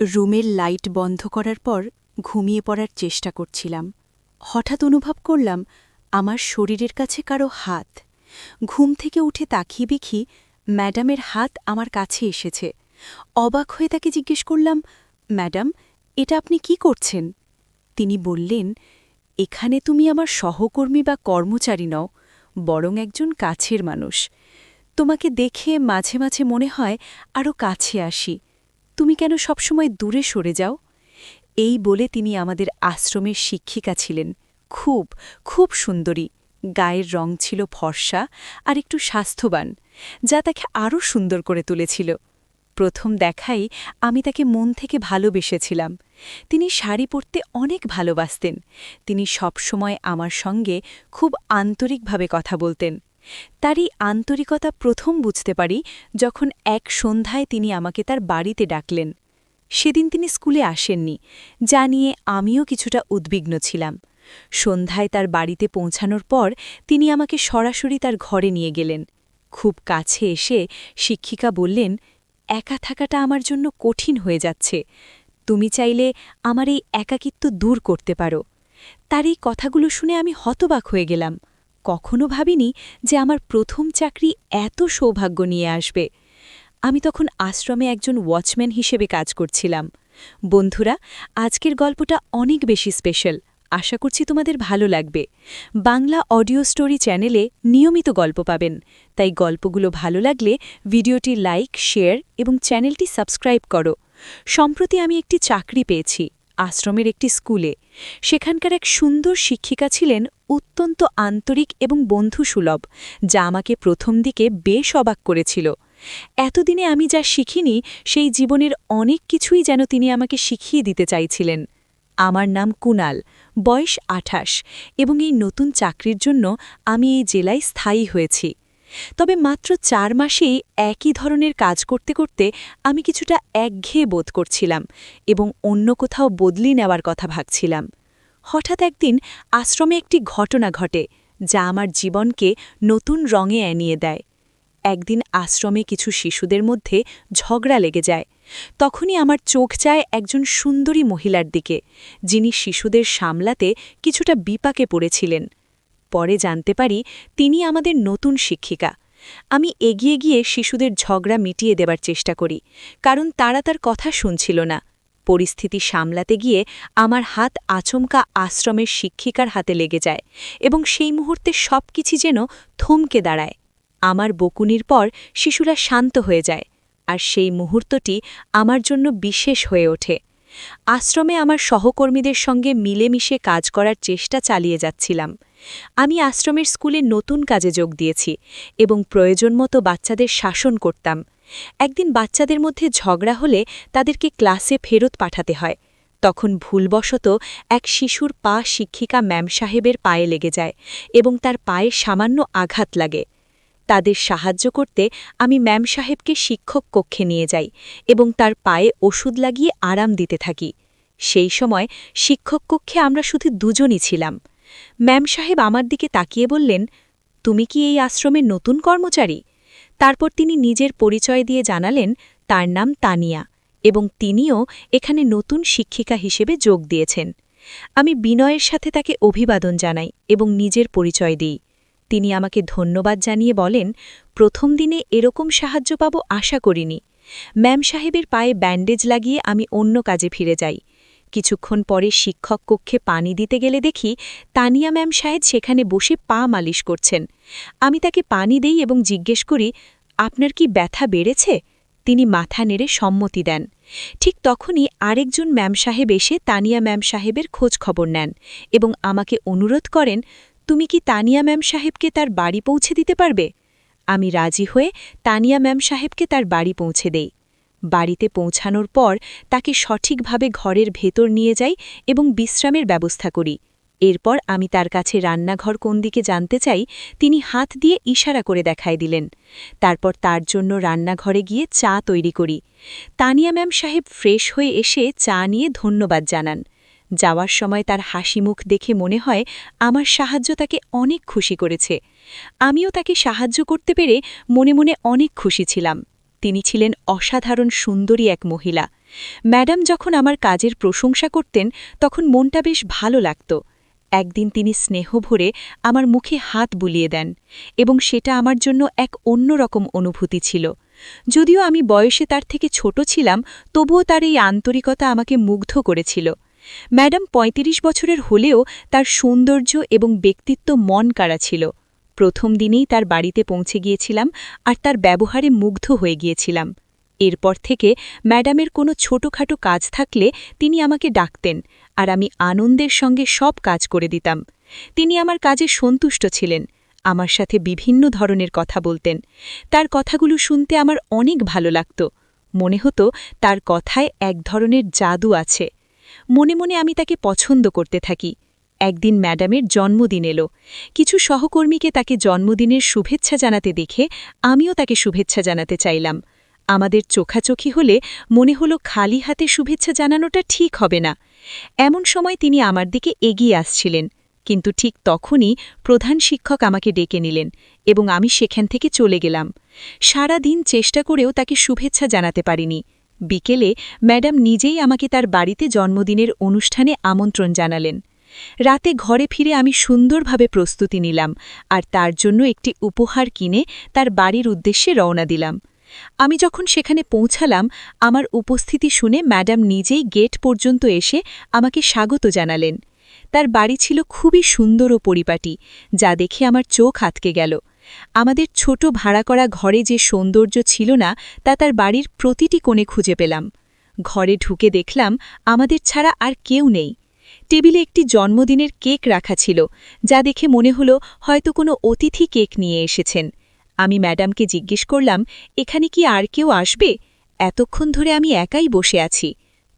রুমের লাইট বন্ধ করার পর ঘুমিয়ে পড়ার চেষ্টা করছিলাম। হঠাৎ অনুভব করলাম আমার শরীরের কাছে কারো হাত। ঘুম থেকে উঠে তাকিয়ে দেখি ম্যাডামের হাত আমার কাছে এসেছে। অবাক হয়ে তাকে জিজ্ঞেস করলাম, ম্যাডাম, এটা আপনি কি করছেন? তিনি বললেন, এখানে তুমি আমার সহকর্মী বা কর্মচারী নও, বরং একজন কাছের মানুষ। তোমাকে দেখে মাঝে মাঝে মনে হয় আরও কাছে আসি। তুমি কেন সবসময় দূরে সরে যাও? এই বলে তিনি আমাদের আশ্রমের শিক্ষিকা ছিলেন। খুব খুব সুন্দরী, গায়ের রং ছিল ফর্সা আর একটু স্বাস্থ্যবান, যা তাকে আরও সুন্দর করে তুলেছিল। প্রথম দেখাই আমি তাকে মন থেকে ভালোবেসেছিলাম। তিনি শাড়ি পরতে অনেক ভালোবাসতেন। তিনি সবসময় আমার সঙ্গে খুব আন্তরিকভাবে কথা বলতেন। তার এই আন্তরিকতা প্রথম বুঝতে পারি যখন এক সন্ধ্যায় তিনি আমাকে তার বাড়িতে ডাকলেন। সেদিন তিনি স্কুলে আসেননি, যা নিয়ে আমিও কিছুটা উদ্বিগ্ন ছিলাম। সন্ধ্যায় তার বাড়িতে পৌঁছানোর পর তিনি আমাকে সরাসরি তার ঘরে নিয়ে গেলেন। খুব কাছে এসে শিক্ষিকা বললেন, একা থাকাটা আমার জন্য কঠিন হয়ে যাচ্ছে। তুমি চাইলে আমার এই একাকিত্ব দূর করতে পারো। তার এই কথাগুলো শুনে আমি হতবাক হয়ে গেলাম। কখনো ভাবিনি যে আমার প্রথম চাকরি এত সৌভাগ্য নিয়ে আসবে। আমি তখন আশ্রমে একজন ওয়াচম্যান হিসেবে কাজ করছিলাম। বন্ধুরা, আজকের গল্পটা অনেক বেশি স্পেশাল। আশা করছি তোমাদের ভালো লাগবে। বাংলা অডিও স্টোরি চ্যানেলে নিয়মিত গল্প পাবেন, তাই গল্পগুলো ভালো লাগলে ভিডিওটি লাইক, শেয়ার এবং চ্যানেলটি সাবস্ক্রাইব করো। সম্প্রতি আমি একটি চাকরি পেয়েছি আশ্রমের একটি স্কুলে। সেখানকার এক সুন্দর শিক্ষিকা ছিলেন অত্যন্ত আন্তরিক এবং বন্ধুসুলভ, যা আমাকে প্রথম দিকে বেশ অবাক করেছিল। এতদিনে আমি যা শিখিনি সেই জীবনের অনেক কিছুই যেন তিনি আমাকে শিখিয়ে দিতে চাইছিলেন। আমার নাম কুনাল, বয়স ২৮, এবং এই নতুন চাকরির জন্য আমি এই জেলায় স্থায়ী হয়েছি। তবে মাত্র ৪ মাসেই একই ধরনের কাজ করতে করতে আমি কিছুটা একঘেয়ে বোধ করছিলাম এবং অন্য কোথাও বদলি নেওয়ার কথা ভাবছিলাম। হঠাৎ একদিন আশ্রমে একটি ঘটনা ঘটে, যা আমার জীবনকে নতুন রঙে এনিয়ে দেয়। একদিন আশ্রমে কিছু শিশুদের মধ্যে ঝগড়া লেগে যায়। তখনই আমার চোখ যায় একজন সুন্দরী মহিলার দিকে, যিনি শিশুদের সামলাতে কিছুটা বিপাকে পড়েছিলেন। পরে জানতে পারি তিনি আমাদের নতুন শিক্ষিকা। আমি এগিয়ে গিয়ে শিশুদের ঝগড়া মিটিয়ে দেবার চেষ্টা করি, কারণ তারা তার কথা শুনছিল না। পরিস্থিতি সামলাতে গিয়ে আমার হাত আচমকা আশ্রমের শিক্ষিকার হাতে লেগে যায় এবং সেই মুহূর্তে সবকিছু যেন থমকে দাঁড়ায়। আমার বকুনির পর শিশুরা শান্ত হয়ে যায়, আর সেই মুহূর্তটি আমার জন্য বিশেষ হয়ে ওঠে। আশ্রমে আমার সহকর্মীদের সঙ্গে মিলেমিশে কাজ করার চেষ্টা চালিয়ে যাচ্ছিলাম। আমি আশ্রমের স্কুলে নতুন কাজে যোগ দিয়েছি এবং প্রয়োজন মতো বাচ্চাদের শাসন করতাম। একদিন বাচ্চাদের মধ্যে ঝগড়া হলে তাদেরকে ক্লাসে ফেরত পাঠাতে হয়। তখন ভুলবশত এক শিশুর পা শিক্ষিকা ম্যাম সাহেবের পায়ে লেগে যায় এবং তার পায়ে সামান্য আঘাত লাগে। তাদের সাহায্য করতে আমি ম্যাম সাহেবকে শিক্ষক কক্ষে নিয়ে যাই এবং তার পায়ে ওষুধ লাগিয়ে আরাম দিতে থাকি। সেই সময় শিক্ষক কক্ষে আমরা শুধু দুজনই ছিলাম। ম্যাম সাহেব আমার দিকে তাকিয়ে বললেন, তুমি কি এই আশ্রমের নতুন কর্মচারী? তারপর তিনি নিজের পরিচয় দিয়ে জানালেন তার নাম তানিয়া এবং তিনিও এখানে নতুন শিক্ষিকা হিসেবে যোগ দিয়েছেন। আমি বিনয়ের সাথে তাকে অভিবাদন জানাই এবং নিজের পরিচয় দিই। তিনি আমাকে ধন্যবাদ জানিয়ে বলেন, প্রথম দিনে এরকম সাহায্য পাব আশা করিনি। ম্যাম সাহেবের পায়ে ব্যান্ডেজ লাগিয়ে আমি অন্য কাজে ফিরে যাই। কিছুক্ষণ পরে শিক্ষক কক্ষে পানি দিতে গেলে দেখি তানিয়া ম্যাম সাহেব সেখানে বসে পা মালিশ করছেন। আমি তাকে পানি দেই এবং জিজ্ঞেস করি, আপনার কি ব্যথা বেড়েছে? তিনি মাথা নেড়ে সম্মতি দেন। ঠিক তখনই আরেকজন ম্যাম সাহেব এসে তানিয়া ম্যাম সাহেবের খোঁজ খবর নেন এবং আমাকে অনুরোধ করেন, তুমি কি তানিয়া ম্যাম সাহেবকে তার বাড়ি পৌঁছে দিতে পারবে? আমি রাজি হয়ে তানিয়া ম্যাম সাহেবকে তার বাড়ি পৌঁছে দেই। বাড়িতে পৌঁছানোর পর তাকে সঠিকভাবে ঘরের ভেতর নিয়ে যাই এবং বিশ্রামের ব্যবস্থা করি। এরপর আমি তার কাছে রান্নাঘর কোন দিকে জানতে চাই। তিনি হাত দিয়ে ইশারা করে দেখায় দিলেন। তারপর তার জন্য রান্নাঘরে গিয়ে চা তৈরি করি। তানিয়া ম্যাম সাহেব ফ্রেশ হয়ে এসে চা নিয়ে ধন্যবাদ জানান। যাওয়ার সময় তার হাসিমুখ দেখে মনে হয় আমার সাহায্য তাকে অনেক খুশি করেছে। আমিও তাকে সাহায্য করতে পেরে মনে মনে অনেক খুশি ছিলাম। তিনি ছিলেন অসাধারণ সুন্দরী এক মহিলা। ম্যাডাম যখন আমার কাজের প্রশংসা করতেন তখন মনটা বেশ ভালো লাগত। একদিন তিনি স্নেহ ভরে আমার মুখে হাত বুলিয়ে দেন এবং সেটা আমার জন্য এক অন্যরকম অনুভূতি ছিল। যদিও আমি বয়সে তার থেকে ছোট ছিলাম, তবুও তার এই আন্তরিকতা আমাকে মুগ্ধ করেছিল। ম্যাডাম ৩৫ বছরের হলেও তার সৌন্দর্য এবং ব্যক্তিত্ব মন কাড়া ছিল। প্রথম দিনেই তার বাড়িতে পৌঁছে গিয়েছিলাম আর তার ব্যবহারে মুগ্ধ হয়ে গিয়েছিলাম। এরপর থেকে ম্যাডামের কোনো ছোটখাটো কাজ থাকলে তিনি আমাকে ডাকতেন আর আমি আনন্দের সঙ্গে সব কাজ করে দিতাম। তিনি আমার কাজে সন্তুষ্ট ছিলেন, আমার সাথে বিভিন্ন ধরনের কথা বলতেন। তার কথাগুলো শুনতে আমার অনেক ভালো লাগত। মনে হতো তার কথায় এক ধরনের জাদু আছে। মনে মনে আমি তাকে পছন্দ করতে থাকি। একদিন ম্যাডামের জন্মদিন এলো। কিছু সহকর্মীকে তাকে জন্মদিনের শুভেচ্ছা জানাতে দেখে আমিও তাকে শুভেচ্ছা জানাতে চাইলাম। আমাদের চোখাচোখি হলে মনে হলো খালি হাতে শুভেচ্ছা জানানোটা ঠিক হবে না। এমন সময় তিনি আমার দিকে এগিয়ে আসছিলেন, কিন্তু ঠিক তখনই প্রধান শিক্ষক আমাকে ডেকে নিলেন এবং আমি সেখান থেকে চলে গেলাম। সারা দিন চেষ্টা করেও তাকে শুভেচ্ছা জানাতে পারিনি। বিকেলে ম্যাডাম নিজেই আমাকে তার বাড়িতে জন্মদিনের অনুষ্ঠানে আমন্ত্রণ জানালেন। রাতে ঘরে ফিরে আমি সুন্দরভাবে প্রস্তুতি নিলাম আর তার জন্য একটি উপহার কিনে তার বাড়ির উদ্দেশ্যে রওনা দিলাম। আমি যখন সেখানে পৌঁছালাম, আমার উপস্থিতি শুনে ম্যাডাম নিজেই গেট পর্যন্ত এসে আমাকে স্বাগত জানালেন। তার বাড়ি ছিল খুবই সুন্দর ও পরিপাটি, যা দেখে আমার চোখ আটকে গেল। আমাদের ছোট ভাড়া করা ঘরে যে সৌন্দর্য ছিল না, তা তার বাড়ির প্রতিটি কোণে খুঁজে পেলাম। ঘরে ঢুকে দেখলাম আমাদের ছাড়া আর কেউ নেই। টেবিলে একটি জন্মদিনের কেক রাখা ছিল, যা দেখে মনে হলো হয়তো কোনো অতিথি কেক নিয়ে এসেছেন। আমি ম্যাডামকে জিজ্ঞেস করলাম, এখানে কি আর কেউ আসবে? এতক্ষণ ধরে আমি একাই বসে আছি।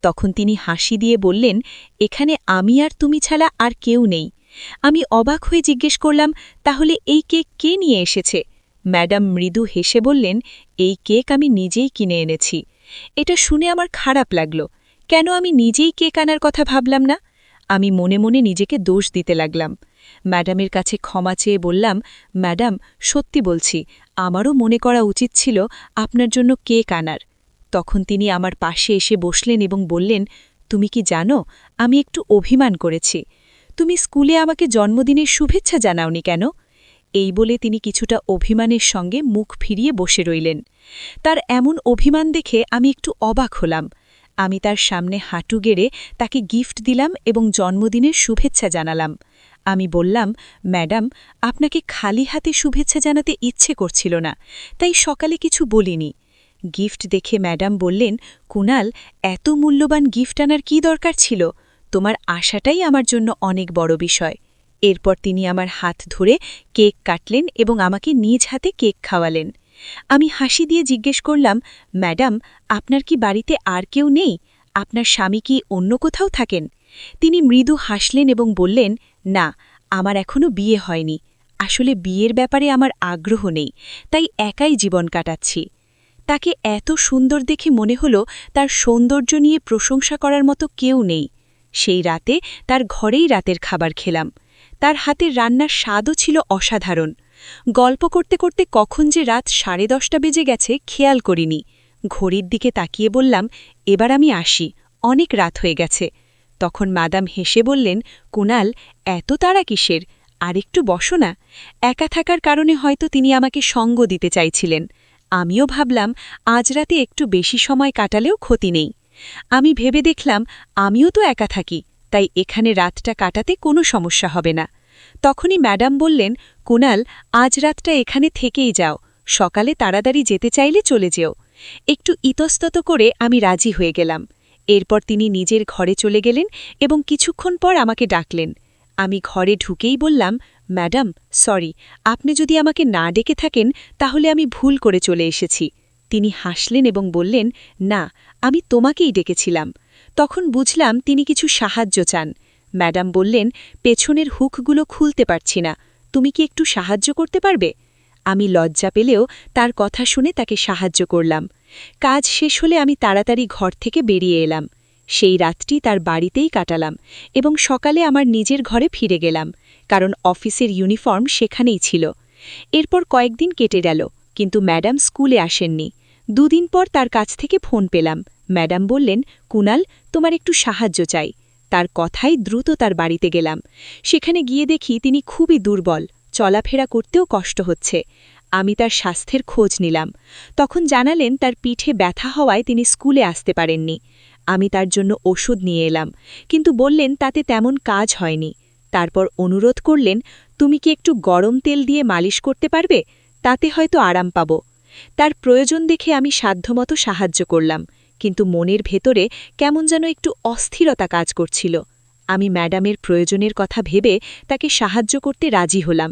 তখন তিনি হাসি দিয়ে বললেন, এখানে আমি আর তুমি ছাড়া আর কেউ নেই। আমি অবাক হয়ে জিজ্ঞেস করলাম, তাহলে এই কেক কে নিয়ে এসেছে? ম্যাডাম মৃদু হেসে বললেন, এই কেক আমি নিজেই কিনে এনেছি। এটা শুনে আমার খারাপ লাগল। কেন আমি নিজেই কেক আনার কথা ভাবলাম না? আমি মনে মনে নিজেকে দোষ দিতে লাগলাম। ম্যাডামের কাছে ক্ষমা চেয়ে বললাম, ম্যাডাম, সত্যি বলছি, আমারও মনে করা উচিত ছিল আপনার জন্য কেক আনার। তখন তিনি আমার পাশে এসে বসলেন এবং বললেন, তুমি কি জানো, আমি একটু অভিমান করেছি। তুমি স্কুলে আমাকে জন্মদিনের শুভেচ্ছা জানাওনি কেন? এই বলে তিনি কিছুটা অভিমানের সঙ্গে মুখ ফিরিয়ে বসে রইলেন। তার এমন অভিমান দেখে আমি একটু অবাক হলাম। আমি তার সামনে হাঁটু গেড়ে তাকে গিফট দিলাম এবং জন্মদিনের শুভেচ্ছা জানালাম। আমি বললাম, ম্যাডাম, আপনাকে খালি হাতে শুভেচ্ছা জানাতে ইচ্ছে করছিল না, তাই সকালে কিছু বলিনি। গিফট দেখে ম্যাডাম বললেন, কুনাল, এত মূল্যবান গিফট আনার কী দরকার ছিল? তোমার আশাটাই আমার জন্য অনেক বড় বিষয়। এরপর তিনি আমার হাত ধরে কেক কাটলেন এবং আমাকে নিজ হাতে কেক খাওয়ালেন। আমি হাসি দিয়ে জিজ্ঞেস করলাম, ম্যাডাম, আপনার কি বাড়িতে আর কেউ নেই? আপনার স্বামী কি অন্য কোথাও থাকেন? তিনি মৃদু হাসলেন এবং বললেন, না, আমার এখনো বিয়ে হয়নি। আসলে বিয়ের ব্যাপারে আমার আগ্রহ নেই, তাই একাই জীবন কাটাচ্ছি। তাকে এত সুন্দর দেখে মনে হলো তার সৌন্দর্য নিয়ে প্রশংসা করার মতো কেউ নেই। সেই রাতে তার ঘরেই রাতের খাবার খেলাম। তার হাতের রান্নার স্বাদও ছিল অসাধারণ। গল্প করতে করতে কখন যে রাত 10:30 বেজে গেছে খেয়াল করিনি। ঘড়ির দিকে তাকিয়ে বললাম, এবার আমি আসি, অনেক রাত হয়ে গেছে। তখন মাদাম হেসে বললেন, কুনাল, এত তাড়া কিসের? আরেকটু বসো না। একা থাকার কারণে হয়তো তিনি আমাকে সঙ্গ দিতে চাইছিলেন। আমিও ভাবলাম, আজ রাতে একটু বেশি সময় কাটালেও ক্ষতি নেই। আমি ভেবে দেখলাম, আমিও তো একা থাকি, তাই এখানে রাতটা কাটাতে কোনো সমস্যা হবে না। তখনই ম্যাডাম বললেন, কুনাল, আজ রাতটা এখানে থেকেই যাও, সকালে তাড়াতাড়ি যেতে চাইলে চলে যেও। একটু ইতস্তত করে আমি রাজি হয়ে গেলাম। এরপর তিনি নিজের ঘরে চলে গেলেন এবং কিছুক্ষণ পর আমাকে ডাকলেন। আমি ঘরে ঢুকেই বললাম, ম্যাডাম, সরি, আপনি যদি আমাকে না ডেকে থাকেন তাহলে আমি ভুল করে চলে এসেছি। তিনি হাসলেন এবং বললেন, না, আমি তোমাকেই ডেকেছিলাম। তখন বুঝলাম তিনি কিছু সাহায্য চান। ম্যাডাম বললেন, পেছনের হুকগুলো খুলতে পারছি না, তুমি কি একটু সাহায্য করতে পারবে? আমি লজ্জা পেলেও তার কথা শুনে তাকে সাহায্য করলাম। কাজ শেষ হলে আমি তাড়াতাড়ি ঘর থেকে বেরিয়ে এলাম। সেই রাতটি তার বাড়িতেই কাটালাম এবং সকালে আমার নিজের ঘরে ফিরে গেলাম, কারণ অফিসের ইউনিফর্ম সেখানেই ছিল। এরপর কয়েকদিন কেটে গেল, কিন্তু ম্যাডাম স্কুলে আসেননি। 2 দিন পর তার কাছ থেকে ফোন পেলাম। ম্যাডাম বললেন, কুনাল, তোমার একটু সাহায্য চাই। তার কথাই দ্রুত তার বাড়িতে গেলাম। সেখানে গিয়ে দেখি তিনি খুবই দুর্বল, চলাফেরা করতেও কষ্ট হচ্ছে। আমি তার স্বাস্থ্যের খোঁজ নিলাম। তখন জানালেন তার পিঠে ব্যথা হওয়ায় তিনি স্কুলে আসতে পারেননি। আমি তার জন্য ওষুধ নিয়ে এলাম, কিন্তু বললেন তাতে তেমন কাজ হয়নি। তারপর অনুরোধ করলেন, তুমি কি একটু গরম তেল দিয়ে মালিশ করতে পারবে? তাতে হয়তো আরাম পাব। তার প্রয়োজন দেখে আমি সাধ্যমতো সাহায্য করলাম, কিন্তু মনের ভেতরে কেমন যেন একটু অস্থিরতা কাজ করছিল। আমি ম্যাডামের প্রয়োজনের কথা ভেবে তাকে সাহায্য করতে রাজি হলাম।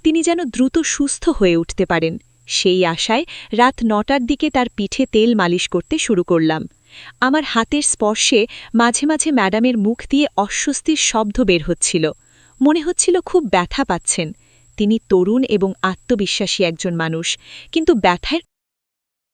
তিনি যেন দ্রুত সুস্থ হয়ে উঠতে পারেন, সেই আশায় রাত ৯টার দিকে তার পিঠে তেল মালিশ করতে শুরু করলাম। আমার হাতের স্পর্শে মাঝে মাঝে ম্যাডামের মুখ দিয়ে অস্বস্তির শব্দ বের হচ্ছিল। মনে হচ্ছিল খুব ব্যথা পাচ্ছেন। তিনি তরুণ এবং আত্মবিশ্বাসী একজন মানুষ, কিন্তু ব্যথার